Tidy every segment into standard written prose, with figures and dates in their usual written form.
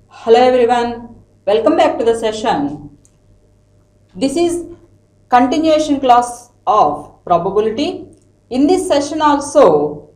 Hello everyone, welcome back to the session. This is continuation class of probability. In this session also,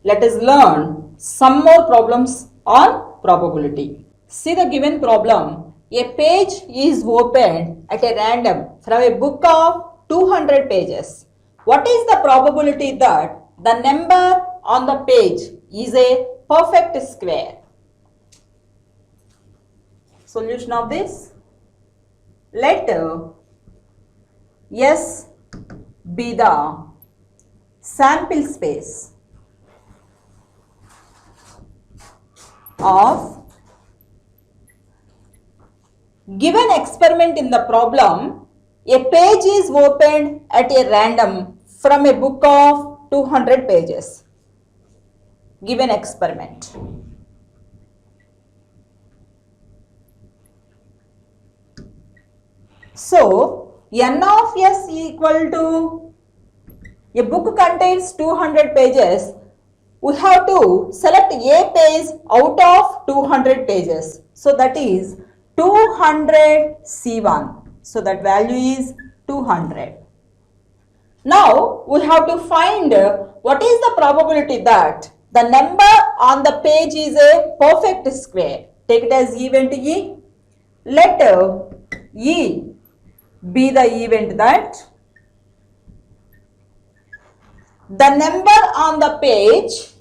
let us learn some more problems on probability. See the given problem. A page is opened at a random from a book of 200 pages. What is the probability that the number on the page is a perfect square? Solution of this, let S be the sample space of given experiment. In the problem, a page is opened at a random from a book of 200 pages. Given experiment. So, n of s equal to, a book contains 200 pages, we have to select a page out of 200 pages. So, that is 200 C1. So, that value is 200. Now, we have to find what is the probability that the number on the page is a perfect square. Take it as event E. Let E be the event that the number on the page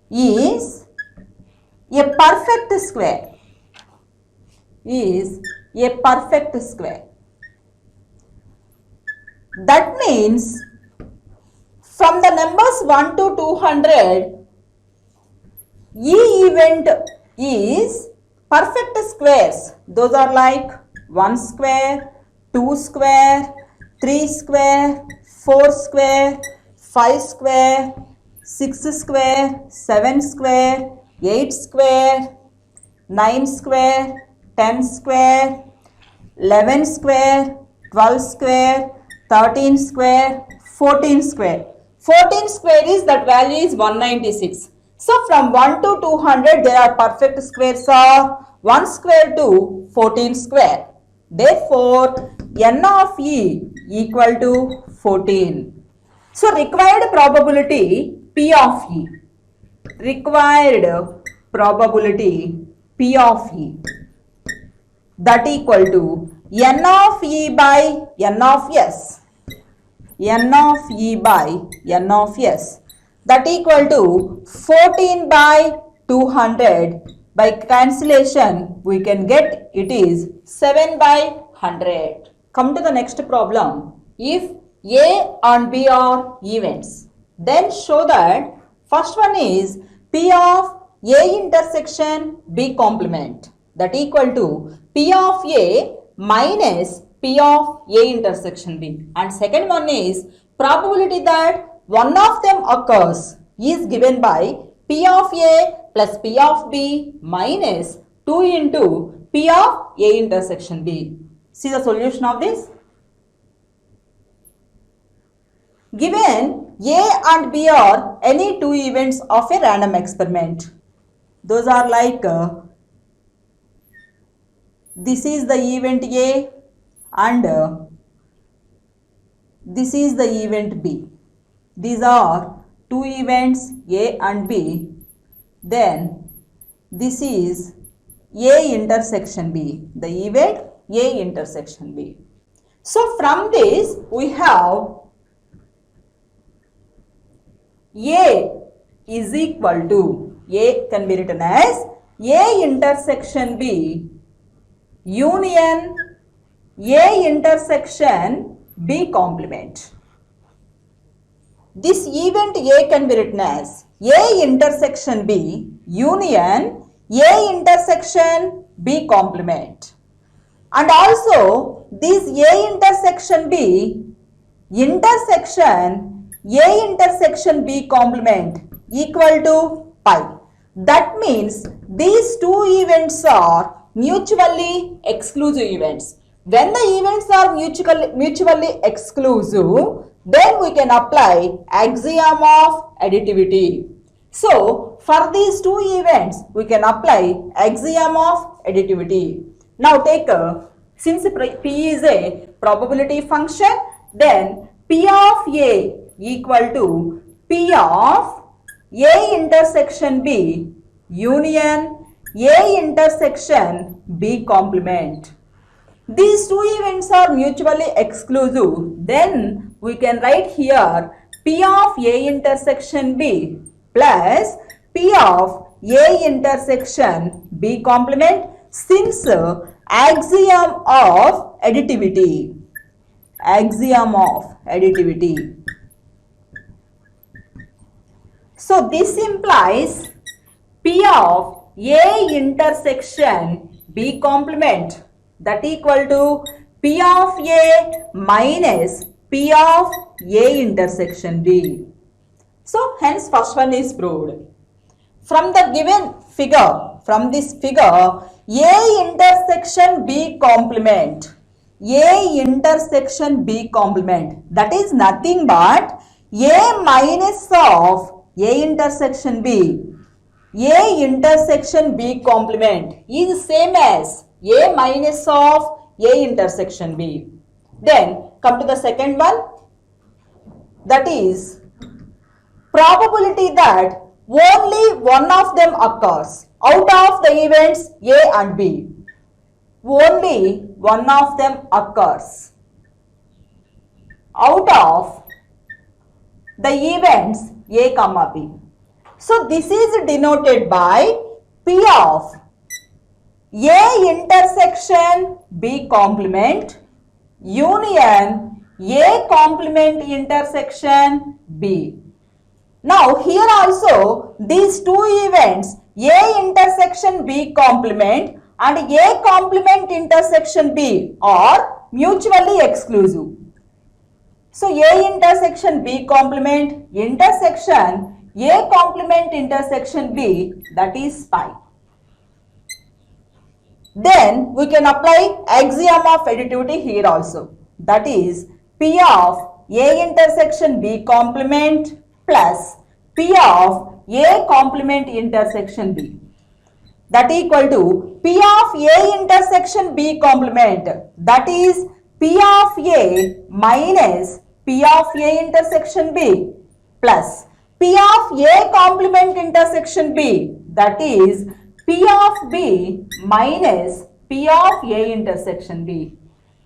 is a perfect square. That means from the numbers 1 to 200, E event is perfect squares. Those are like 1 square, 2 square, 3 square, 4 square, 5 square, 6 square, 7 square, 8 square, 9 square, 10 square, 11 square, 12 square, 13 square, 14 square. 14 square is, that value is 196. So, from 1 to 200, there are perfect squares of 1 square to 14 square. Therefore, n of E equal to 14. So, required probability P of E. That equal to n of E by n of S. That equal to 14 by 200. By cancellation, we can get it is 7 by 100. Come to the next problem. If A and B are events, then show that first one is P of A intersection B complement. That equal to P of A minus P of A intersection B. And second one is probability that one of them occurs is given by P of A plus P of B minus 2 into P of A intersection B. See the solution of this. Given A and B are any two events of a random experiment. Those are like this is the event A and this is the event B. These are two events A and B. Then this is A intersection B. The event A intersection B. So from this we have A is equal to, A can be written as A intersection B union A intersection B complement. This event A can be written as A intersection B union A intersection B complement. And also this A intersection B intersection A intersection B complement equal to pi. That means these two events are mutually exclusive events. When the events are mutually exclusive, then we can apply axiom of additivity. So for these two events, we can apply axiom of additivity. Now take since P is a probability function, then P of A equal to P of A intersection B union A intersection B complement. These two events are mutually exclusive. Then we can write here P of A intersection B plus P of A intersection B complement, since axiom of additivity. Axiom of additivity. So this implies P of A intersection B complement, that equal to P of A minus P of A intersection B. So hence first one is proved. From the given figure, from this figure, A intersection B complement, A intersection B complement, that is nothing but A minus of A intersection B. A intersection B complement is same as A minus of A intersection B. Then come to the second one, that is probability that only one of them occurs out of the events A and B. Only one of them occurs out of the events A comma B. So this is denoted by P of A intersection B complement union A complement intersection B. Now here also these two events A intersection B complement and A complement intersection B are mutually exclusive. So A intersection B complement intersection A complement intersection B, that is pi. Then we can apply axiom of additivity here also, that is P of A intersection B complement plus P of A complement intersection B, that equal to P of A intersection B complement, that is P of A minus P of A intersection B plus P of A complement intersection B, that is P of B minus P of A intersection B.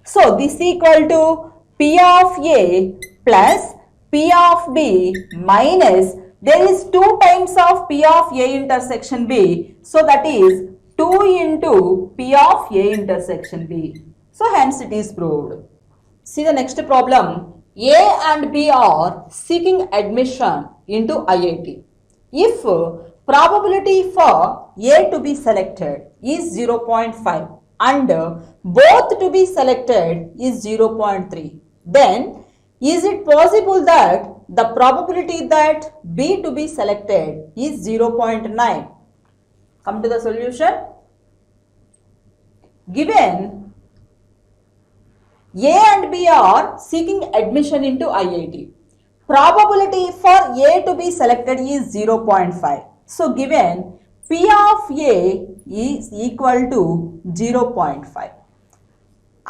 So this equal to P of A plus P of B minus, there is 2 times of P of A intersection B, so that is 2 into P of A intersection B. So hence it is proved. See the next problem. A and B are seeking admission into IIT. If probability for A to be selected is 0.5 and both to be selected is 0.3, then is it possible that the probability that B to be selected is 0.9? Come to the solution. Given A and B are seeking admission into IIT. Probability for A to be selected is 0.5. So given P of A is equal to 0.5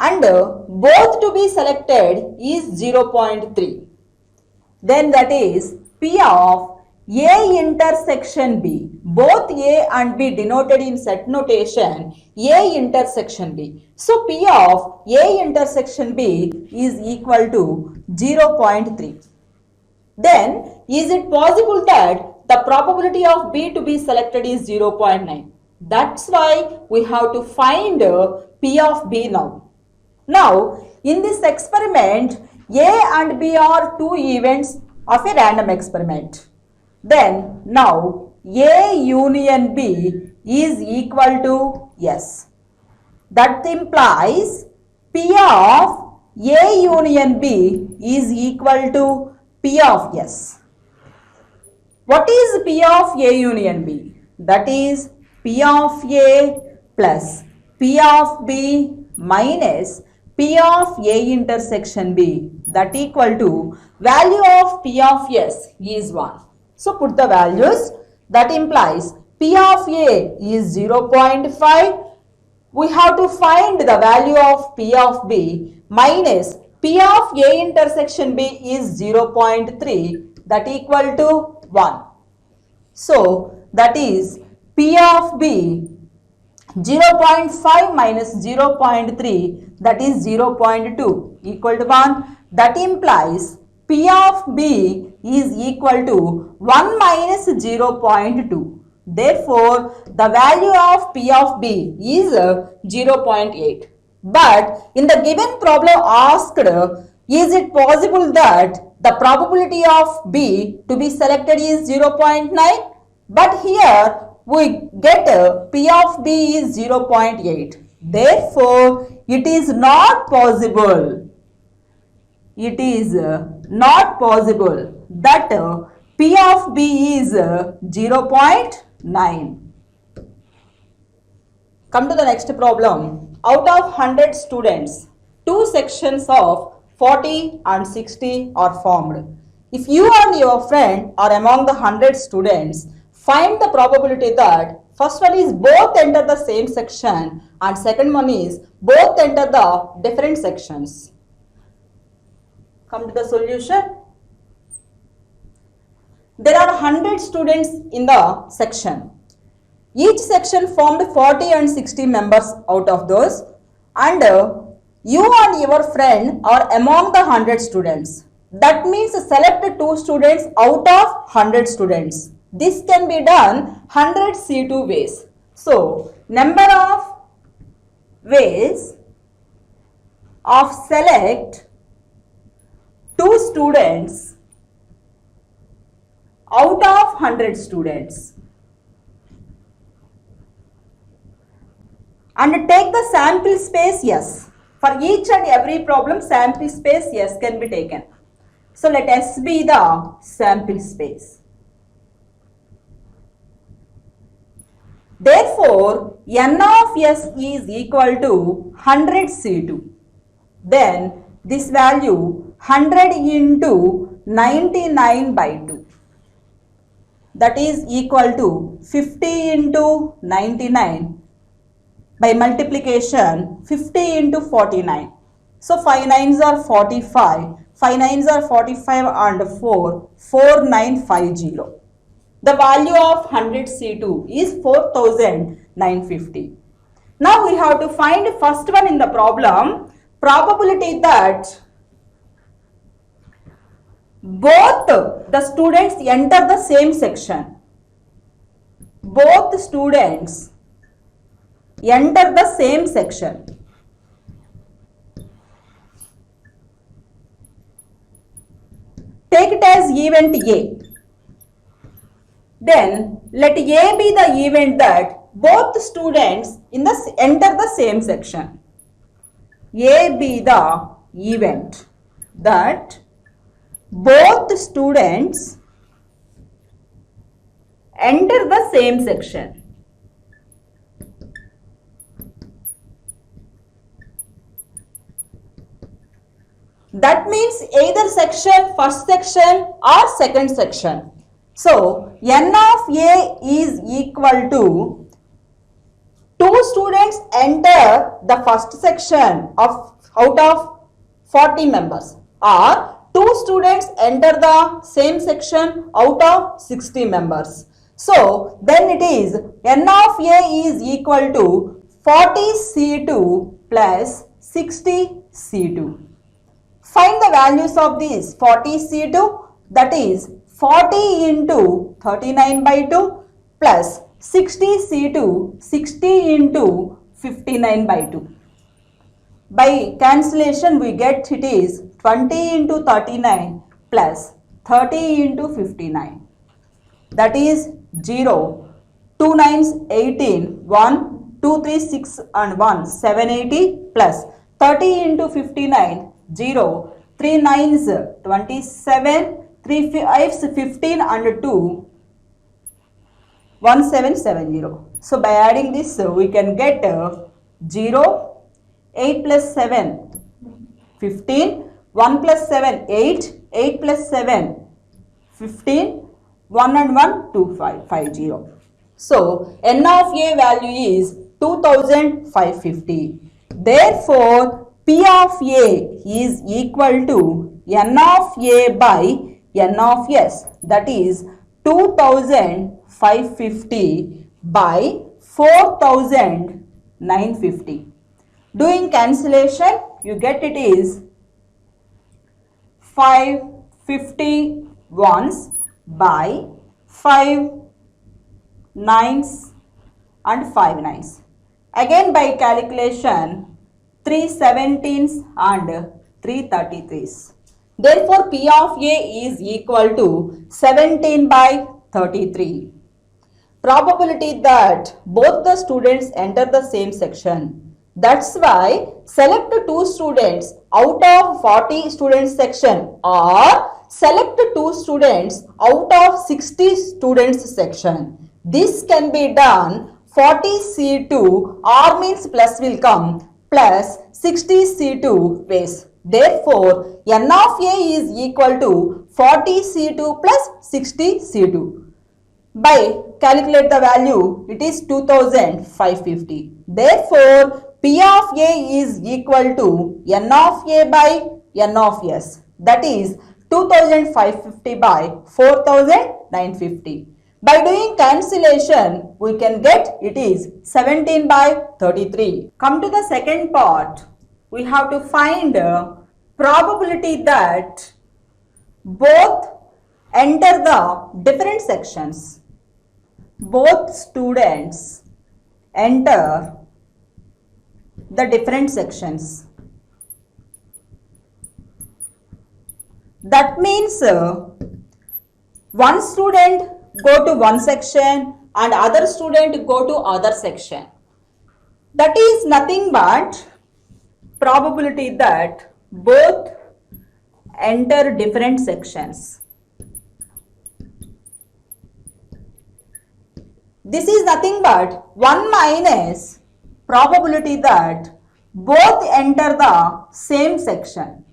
and both to be selected is 0.3. Then that is P of A intersection B. Both A and B denoted in set notation A intersection B. So P of A intersection B is equal to 0.3. Then is it possible that the probability of B to be selected is 0.9? That's why we have to find P of B now. Now in this experiment, A and B are two events of a random experiment. Then now A union B is equal to S. That implies P of A union B is equal to P of S. What is P of A union B? That is P of A plus P of B minus P of A intersection B, that equal to value of P of S is 1. So put the values. That implies P of A is 0.5. We have to find the value of P of B minus P of A intersection B is 0.3, that equal to 1. So that is P of B 0.5 minus 0.3, that is 0.2 equal to 1. That implies P of B is equal to 1 minus 0.2. Therefore, the value of P of B is 0.8. But in the given problem asked, is it possible that the probability of B to be selected is 0.9? But here we get P of B is 0.8. Therefore, it is not possible. It is not possible that P of B is 0.9. Come to the next problem. Out of 100 students, two sections of 40 and 60 are formed. If you and your friend are among the 100 students, find the probability that first one is both enter the same section and second one is both enter the different sections. Come to the solution. There are 100 students in the section. Each section formed 40 and 60 members out of those, and you and your friend are among the 100 students. That means select 2 students out of 100 students. This can be done 100C2 ways. So, number of ways of select 2 students out of 100 students. And take the sample space S. For each and every problem, sample space S can be taken. So, let S be the sample space. Therefore, N of S is equal to 100C2. Then, this value 100 into 99 by 2. That is equal to 50 into 99 by multiplication 50 into 49. So 5 nines are 45. 5 nines are 45 and 4. 4950. The value of 100C2 is 4950. Now we have to find first one in the problem. Probability that both the students enter the same section. Both students enter the same section. Take it as event A. Then let A be the event that both students enter the same section. A be the event that both students enter the same section. That means either section, first section or second section. So, N of A is equal to 2 students enter the first section out of 40 members, or 2 students enter the same section out of 60 members. So, then it is N of A is equal to 40C2 plus 60C2. Find the values of these 40C2, that is 40 into 39 by 2 plus 60C2, 60 into 59 by 2. By cancellation we get it is 20 into 39 plus 30 into 59. That is 0, 2 nines 18, 1, 2, 3, 6 and 1, 780 plus 30 into 59, 0, 3 nines 27, 3 fives 15 and 2, 1770. So by adding this we can get 0, 8 plus 7, 15, 1 plus 7, 8, 8 plus 7, 15, 1 and 1, 2550. So, n of a value is 2550. Therefore, P of A is equal to n of A by n of S, that is 2550 by 4950. Doing cancellation, you get it is 550 ones by 5 nines and 5 nines. Again by calculation, 3 17s and 3 33s. Therefore, P of A is equal to 17 by 33. Probability that both the students enter the same section. That's why select 2 students out of 40 students section or select 2 students out of 60 students section. This can be done 40C2 or means plus will come plus 60C2 ways. Therefore, n of A is equal to 40C2 plus 60C2. By calculate the value, it is 2550. Therefore, P of A is equal to n of A by n of S, that is 2550 by 4950. By doing cancellation, we can get it is 17 by 33. Come to the second part. We have to find probability that both enter the different sections. Both students enter the different sections. That means one student go to one section and other student go to other section. That is nothing but probability that both enter different sections. This is nothing but 1 minus probability that both enter the same section.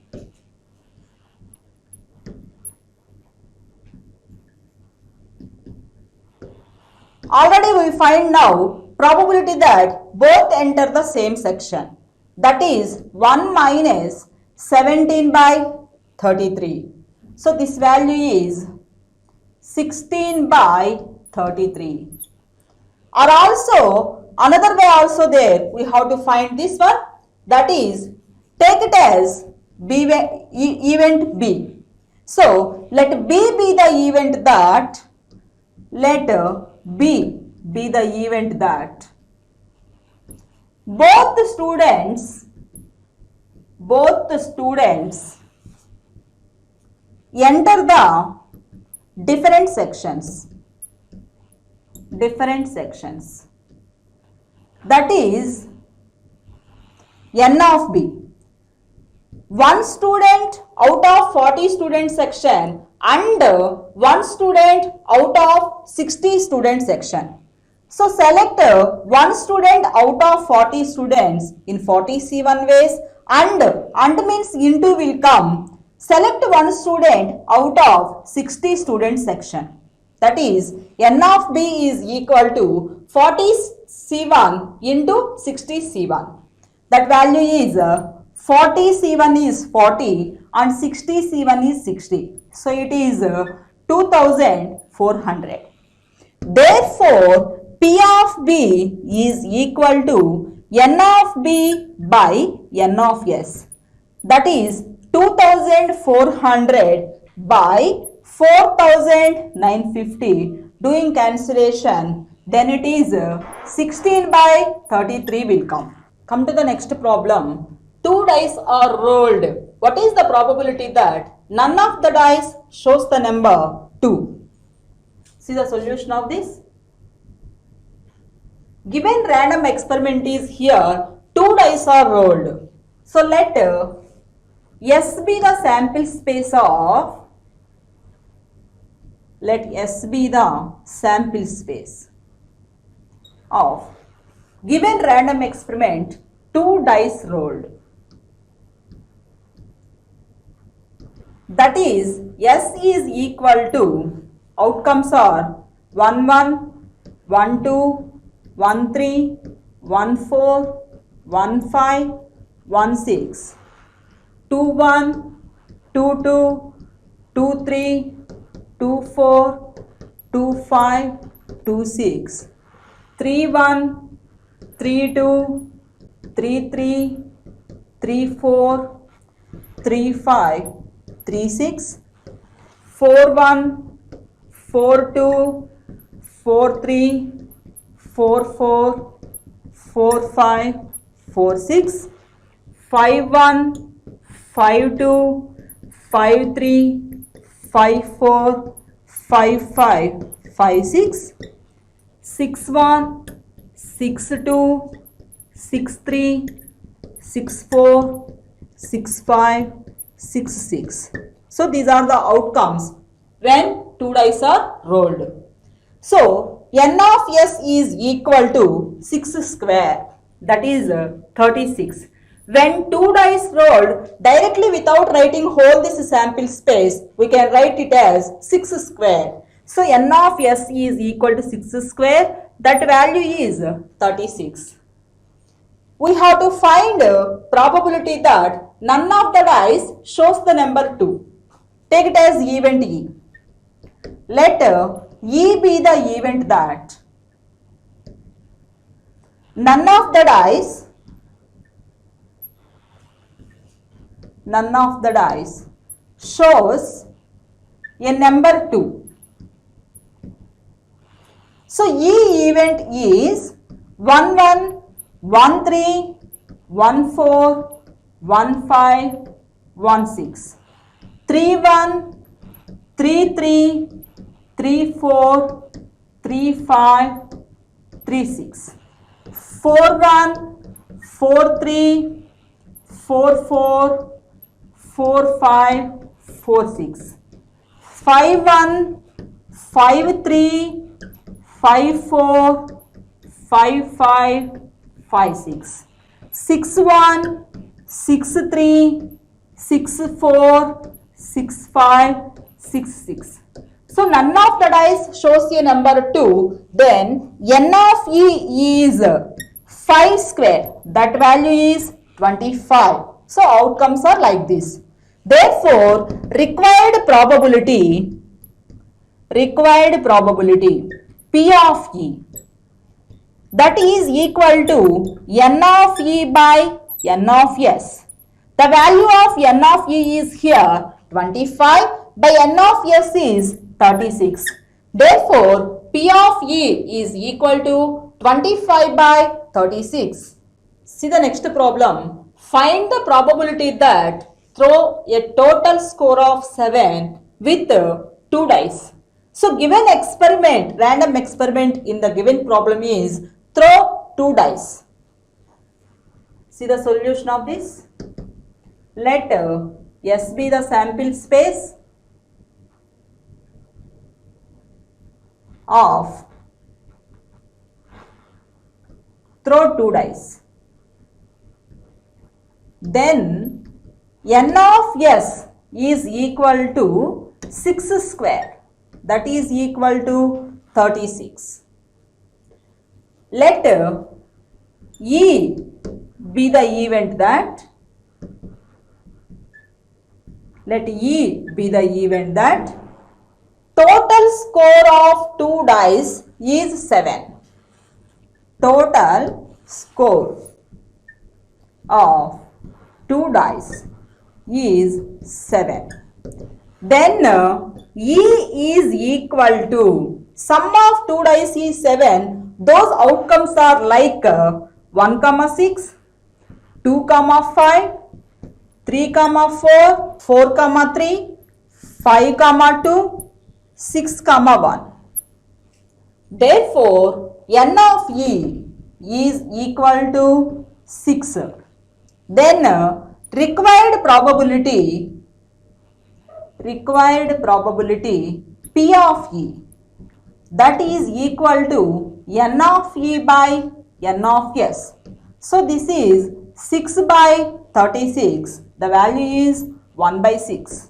Already we find now probability that both enter the same section. That is 1 minus 17 by 33. So this value is 16 by 33. Or also another way also there we have to find this one, that is take it as event B. So let B be the event that, let B be the event that both the students enter the different sections. That is n of B. One student out of 40 student section and one student out of 60 student section. So select one student out of 40 students in 40C1 ways, and means into will come. Select one student out of 60 student section. That is n of B is equal to 40C1 into 60C1. That value is 40C1 is 40 and 60C1 is 60. So it is 2400. Therefore, P of B is equal to n of B by n of S. That is 2400 by 4950. Doing cancellation, then it is 16 by 33 will come. Come to the next problem. 2 dice are rolled. What is the probability that none of the dice shows the number 2? See the solution of this. Given random experiment is here, 2 dice are rolled. So let S be the sample space of, given random experiment 2 dice rolled. That is S is equal to outcomes are 1 1, 1 2, 1 3, 1 4, 1 5, 1 6, 2 1, 2 2, 2 3, 2 4, 2 5, 2 6, 3 1, 3 2, 3 3, 3 4, 3 5, 3 6, 4 1, 4 2, 4 3, 4 4, 4 5, 4 6, 5 1, 5 2, 5 3, 5 4, 5 5, 5 6, 6 1, 6 2, 6 3, 6 4, 6 5, 6 6. So these are the outcomes when two dice are rolled. So n of s is equal to 6 square, that is 36. When two dice rolled directly without writing whole this sample space, we can write it as 6 square. So n of s is equal to 6 square, that value is 36. We have to find probability that none of the dice shows the number 2. Take it as event E. Let E be the event that none of the dice shows a number 2. So E event is 1 1, 1 3, 1 4, 1 5, 1 6, 3 1, 3 3, 3 4, 3 5, 3 6, 4 1, 4 3, 4 4, 4 5, 4 6, 5 1, 5 3, 5 4, 5 5, 5 6, 6 1, 6 3, 6 4, 6 5, 6 6. So none of the dice shows a number 2. Then n of E is 5 square. That value is 25. So outcomes are like this. Therefore, required probability P of E, that is equal to n of E by n of S. The value of n of E is here 25 by n of S is 36. Therefore, P of E is equal to 25 by 36. See the next problem. Find the probability that throw a total score of 7 with 2 dice. So given experiment, random experiment in the given problem is throw 2 dice. See the solution of this. Let S be the sample space of throw 2 dice. Then n of S is equal to 6 square, that is equal to 36. Let E be the event that total score of 2 dice is 7. Total score of 2 dice is 7. Then E is equal to sum of 2 dice is 7. Those outcomes are like 1, 6, 2, 5, 3, 4, 4, 3, 5, 2, 6, 1. Therefore, n of E is equal to 6. Then required probability P of E, that is equal to n of E by n of S. So this is 6 by 36. The value is 1 by 6.